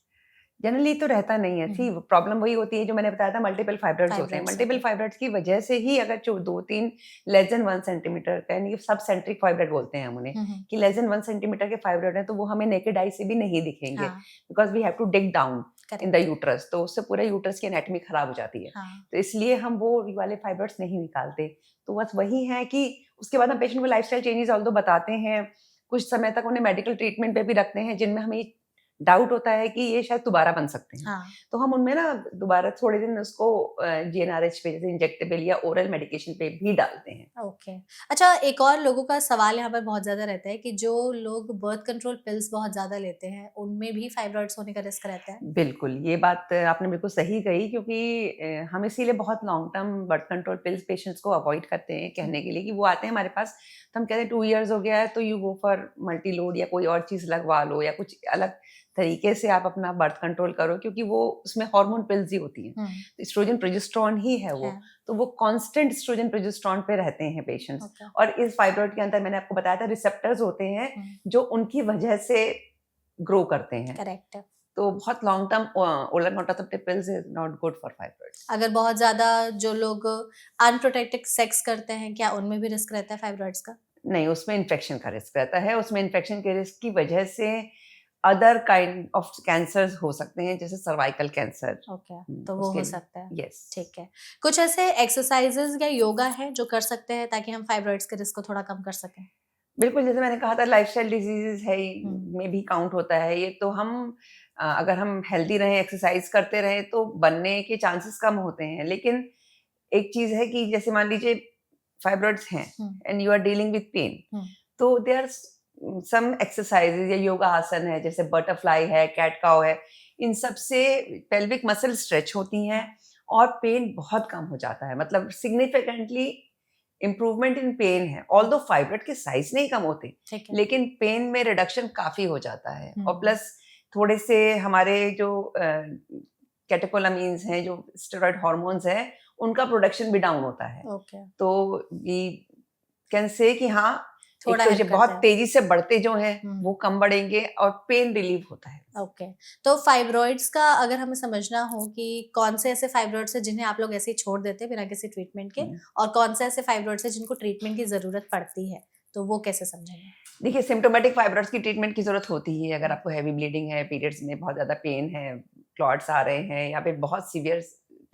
जनरली तो रहता नहीं है। सी प्रॉब्लम वही होती है जो मैंने बताया था, मल्टीपल फाइब्रॉइड्स होते हैं। फाइब्रॉइड्स मल्टीपल होते हैं। फाइब्रॉइड्स की वजह से ही अगर जो 2-3 लेस देन 1 सेंटीमीटर का, यानी कि सब सेंट्रिक फाइब्रॉइड बोलते हैं हम उन्हें, कि लेस देन 1 सेंटीमीटर के फाइब्रॉइड हैं, तो वो हमें नेकेड आई से भी नहीं दिखेंगे, हाँ, because we have to dig down in the correct. Uterus, तो उससे पूरा यूट्रस की एनाटॉमी खराब हो जाती है। हाँ, तो इसलिए हम वो वाले फाइब्रॉइड्स नहीं निकालते। तो बस वही है कि उसके बाद हम पेशेंट को लाइफस्टाइल चेंजेस ऑल्दो बताते हैं, कुछ समय तक उन्हें मेडिकल ट्रीटमेंट पे भी रखते हैं, जिनमें हमें डाउट होता है कि ये शायद दोबारा बन सकते हैं। हाँ। तो हम उनमें ना दोबारा थोड़े दिन उसको जीएनआरएच पे, जैसे इंजेक्टेबल या ओरल मेडिकेशन पे भी डालते हैं। ओके। अच्छा, एक और लोगों का सवाल यहाँ पर बहुत ज़्यादा रहता है कि जो लोग बर्थ कंट्रोल पिल्स बहुत ज़्यादा लेते हैं, उनमें भी फाइब्रॉइड्स होने का रिस्क रहता है? बिल्कुल, ये बात आपने बिल्कुल सही कही, क्योंकि हम इसीलिए बहुत long term birth control pills patients को अवॉइड करते हैं, हुँ, कहने के लिए कि वो आते हैं हमारे पास, तो हम कहते हैं 2 इयर्स हो गया है तो you go for multi load या कोई और चीज़ लगवा लो, या कुछ अलग तरीके से आप अपना बर्थ कंट्रोल करो, क्योंकि वो उसमें हार्मोन पिल्स ही होती हैं। हुँ, एस्ट्रोजन प्रोजेस्टेरोन ही है वो। है, तो वो कांस्टेंट एस्ट्रोजन प्रोजेस्टेरोन पे रहते हैं पेशेंट्स। ओके। और इस फाइब्रॉइड के अंदर मैंने आपको बताया था रिसेप्टर्स होते हैं हुँ, जो उनकी वजह से ग्रो करते हैं। करेक्ट है। तो बहुत long term oral contraceptive pills is not good for fibroids. अगर बहुत ज़्यादा जो लोग अनप्रोटेक्टेड सेक्स करते हैं, क्या उनमें भी रिस्क रहता है फाइब्रॉइड्स का? नहीं, उसमें इन्फेक्शन का रिस्क रहता है। उसमें इन्फेक्शन के रिस्क की वजह से अदर काइंड ऑफ कैंसर्स हो सकते हैं, जैसे सर्वाइकल कैंसर। ओके, तो वो उसके हो लिए सकता है। यस। ठीक है। कुछ ऐसे एक्सरसाइज़ेज़ या योगा है जो कर सकते हैं ताकि हम फाइब्रॉइड्स के रिस्क को थोड़ा कम कर सकें? बिल्कुल, जैसे मैंने कहा था लाइफ़स्टाइल डिज़ीज़ेज़ है हुँ, में भी काउंट होता है ये, तो हम अगर हम हेल्दी रहें, एक्सरसाइज़ करते रहें, तो बनने के चांसेस कम होते हैं। लेकिन एक चीज़ है कि जैसे मान लीजिए फाइब्रॉइड्स हैं हुँ, and you are dealing with pain, हुँ, तो देयर आर सम एक्सरसाइज़ेज़ या योगा आसन है, जैसे बटरफ्लाई है, कैट काउ है, इन सब से पेल्विक मसल स्ट्रेच होती हैं हाँ, और पेन बहुत कम हो जाता है। मतलब सिग्निफिकेंटली इम्प्रूवमेंट इन पेन है। हुँ, ऑल्दो फाइब्रॉइड के साइज़ नहीं कम होते, ठीक है। लेकिन पेन में रिडक्शन काफ़ी हो जाता है। और हुँ, प्लस थोड़े से हमारे जो कैटेकोलामीन्स हैं, जो स्टेरॉइड हार्मोन्स हैं, उनका प्रोडक्शन भी डाउन होता है। ओके, तो वी कैन से कि हाँ, एक थोड़ा तो ये हेल्प बहुत करता है। तेज़ी से बढ़ते जो हैं, हुँ, वो कम बढ़ेंगे और पेन रिलीव होता है। ओके। तो फाइब्रॉइड्स का अगर हमें समझना हो कि कौन से ऐसे फाइब्रॉइड्स हैं जिन्हें आप लोग ऐसे ही छोड़ देते हैं बिना किसी ट्रीटमेंट के, हुँ। और कौन से ऐसे फाइब्रॉइड्स हैं जिनको ट्रीटमेंट की ज़रूरत पड़ती है, तो वो कैसे समझेंगे? देखिए, सिम्प्टोमेटिक फाइब्रॉइड्स की ट्रीटमेंट की ज़रूरत होती ही है। अगर हुँ, आपको हेवी ब्लीडिंग है, पीरियड्स में बहुत ज़्यादा पेन है, क्लॉट्स आ रहे हैं, या फिर बहुत सीवियर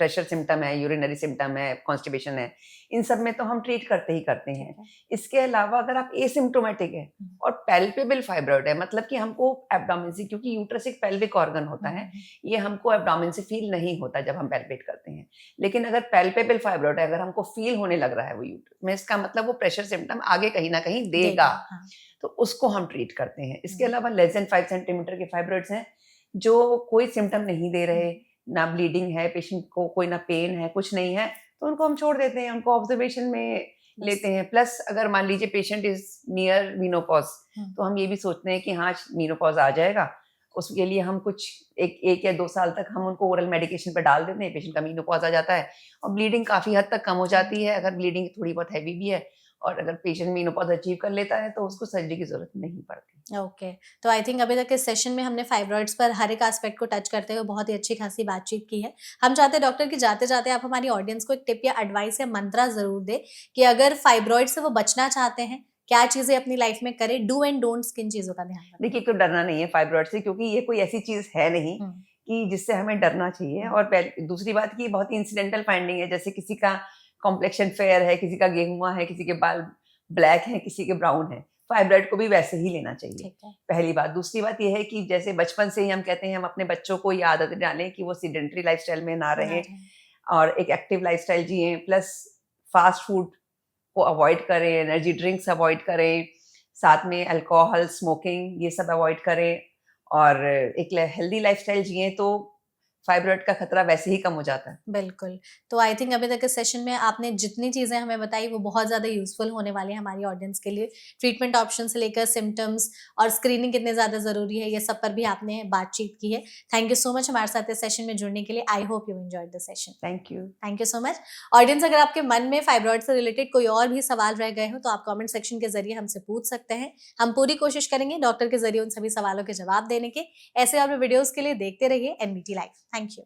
प्रेशर सिम्पटम है, यूरिनरी सिम्पटम है, कॉन्स्टिपेशन है, इन सब में तो हम ट्रीट करते ही करते हैं। ठीक है। इसके अलावा अगर आप एसिम्प्टोमेटिक है हुँ, और पैल्पेबल फाइब्रॉइड है, मतलब कि हमको एब्डोमेन से, क्योंकि यूट्रस एक पेल्विक ऑर्गन होता हुँ, है, हुँ, ये हमको एब्डोमेन से फील नहीं होता जब हम पैल्पेट करते हैं। लेकिन अगर पैल्पेबल फाइब्रॉइड है, अगर हमको फील होने लग रहा है वो यूट्रस में, इसका मतलब वो प्रेशर सिम्पटम आगे कहीं न कहीं देगा। देगा, हाँ। तो उसको हम ट्रीट करते हैं। इसके हुँ, अलावा लेस देन 5 सेंटीमीटर के फाइब्रॉइड्स हैं, जो कोई सिम्पटम नहीं दे हुँ, रहे, ना ब्लीडिंग है, पेशेंट को कोई ना पेन है, कुछ नहीं है, तो उनको हम छोड़ देते हैं, उनको ऑब्जर्वेशन में बस। लेते हैं। प्लस अगर मान लीजिए पेशेंट इज़ नियर मेनोपॉज़, हुँ, तो हम ये भी सोचते हैं कि हाँ, मेनोपॉज़ आ जाएगा, उसके लिए हम कुछ 1 या 2 साल तक हम उनको ओरल मेडिकेशन पे डाल देते हैं, पेशेंट का मेनोपॉज़ आ जाता है और ब्लीडिंग काफ़ी हद तक कम हो कम हो जाती है। जाता अगर ब्लीडिंग थोड़ी बहुत हैवी भी है और अगर पेशेंट मेनोपॉज़ अचीव कर लेता है, तो उसको सर्जरी की ज़रूरत नहीं पड़ती। है। ओके, तो आई थिंक अभी तक इस सेशन में हमने फाइब्रॉइड्स पर हर एक एस्पेक्ट को टच करते हुए बहुत ही अच्छी खासी बातचीत की है। हम चाहते हैं डॉक्टर कि जाते-जाते आप हमारी ऑडियंस को एक टिप या एडवाइस या मंत्रा ज़रूर दें कि अगर फाइब्रॉइड से वो बचना चाहते हैं, क्या चीज़ें अपनी लाइफ में करें, डू एंड डोंट्स किन चीज़ों का ध्यान रखें? देखिए, एक तो डरना नहीं है फाइब्रॉइड से, क्योंकि ये कोई ऐसी चीज़ है नहीं हुँ, कि जिससे हमें डरना चाहिए। हुँ, और दूसरी बात कि बहुत ही इंसिडेंटल फाइंडिंग है, जैसे किसी का कॉम्प्लेक्शन फेयर है, किसी का गेहुआ है, किसी के बाल ब्लैक हैं, किसी के ब्राउन हैं। फाइब्रॉइड को भी वैसे ही लेना चाहिए, ठीक है। पहली बात। दूसरी बात ये है कि जैसे बचपन से ही हम कहते हैं, हम अपने बच्चों को ये आदत डालें कि वो सेडेंटरी लाइफ़स्टाइल में ना ना रहें रहें। और एक एक्टिव लाइफ़स्टाइल जिएँ। प्लस फास्ट फूड को अवॉइड करें, एनर्जी ड्रिंक्स अवॉइड करें, साथ में अल्कोहल, स्मोकिंग, ये सब अवॉइड करें और एक हेल्दी लाइफ़स्टाइल जिएँ। तो फाइब्रॉइड का खतरा वैसे ही कम हो जाता है। बिल्कुल। तो आई थिंक अभी तक इस सेशन में आपने जितनी चीज़ें हमें बताई वो बहुत ज़्यादा यूज़फुल होने वाली है हमारी ऑडियंस के लिए। ट्रीटमेंट ऑप्शन से लेकर सिम्पटम्स और स्क्रीनिंग कितनी ज़्यादा ज़रूरी है, ये सब पर भी आपने बातचीत की है। थैंक यू सो मच हमारे साथ इस सेशन में जुड़ने के लिए। I hope you enjoyed the session. Thank you. Thank you so much. Audience, अगर आपके मन में फाइब्रॉइड से रिलेटेड कोई और भी सवाल रह गए हो तो आप कमेंट सेक्शन के ज़रिए हमसे पूछ सकते हैं। हम पूरी कोशिश करेंगे डॉक्टर के ज़रिए उन सभी सवालों के जवाब देने के। ऐसे और भी वीडियोज़ के लिए देखते रहिए एनबीटी लाइव। Thank you.